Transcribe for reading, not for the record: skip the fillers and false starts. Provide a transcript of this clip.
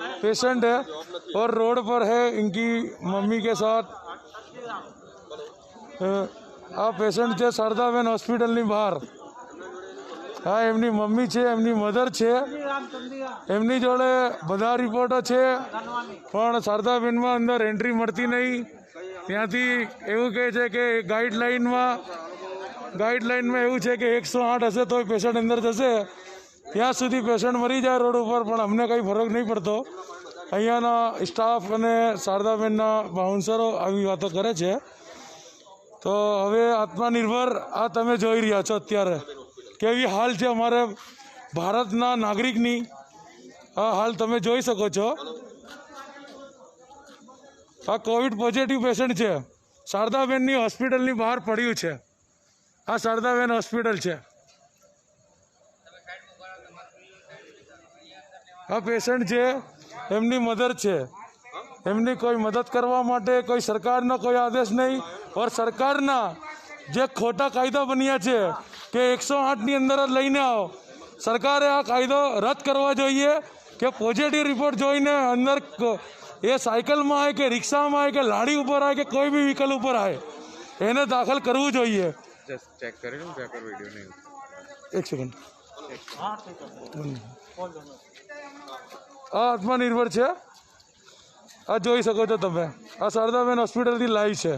Patient है और road पर है इनकी मम्मी के साथ। आ पेशेंट છે શારદાબેન હોસ્પિટલની બહાર। હા, એમની મમ્મી છે, એમની મધર છે, એમની જોડે બધા રિપોર્ટો છે, પણ શારદાબેનમાં અંદર એન્ટ્રી મળતી નહીં। ત્યાંથી એવું કહે છે કે ગાઈડલાઇનમાં એવું છે કે 108 હશે તો પેશન્ટ અંદર જશે, ત્યાં સુધી પેશન્ટ મરી જાય રોડ ઉપર, પણ અમને કંઈ ફરક નહીં પડતો। અહીંયાના સ્ટાફ અને શારદાબેનના બાઉન્સરો આવી વાતો કરે છે। તો હવે આત્મનિર્ભર આ તમે જોઈ રહ્યા છો અત્યારે કેવી હાલ છે અમારે ભારતના નાગરિકની। આ હાલ તમે જોઈ શકો છો। આ કોવિડ પોઝિટિવ પેશન્ટ છે, શારદાબેનની હોસ્પિટલની બહાર પડ્યું છે। આ શારદાબેન હોસ્પિટલ છે। આ પેશન્ટ છે, એમની મધર છે, એમની કોઈ મદદ કરવા માટે કોઈ સરકારનો કોઈ આદેશ નહીં। और સરકારના જે ખોટા કાયદા બન્યા છે કે 108ની અંદર જ લઈને આવો, સરકારે આ કાયદો રદ કરવા જોઈએ કે પોઝિટિવ રિપોર્ટ જોઈને અંદર એ સાયકલમાં આવે કે રિક્ષામાં આવે કે લાડી ઉપર આવે કે કોઈ બી વ્હીકલ ઉપર આવે એને દાખલ કરવું જોઈએ। ચેક કરી લો પેપર વિડિયો નહીં। એક સેકન્ડ। આ આત્મનિર્ભર છે, આ જોઈ શકો છો તમે। આ શારદાબેન હોસ્પિટલથી લાઈવ છે।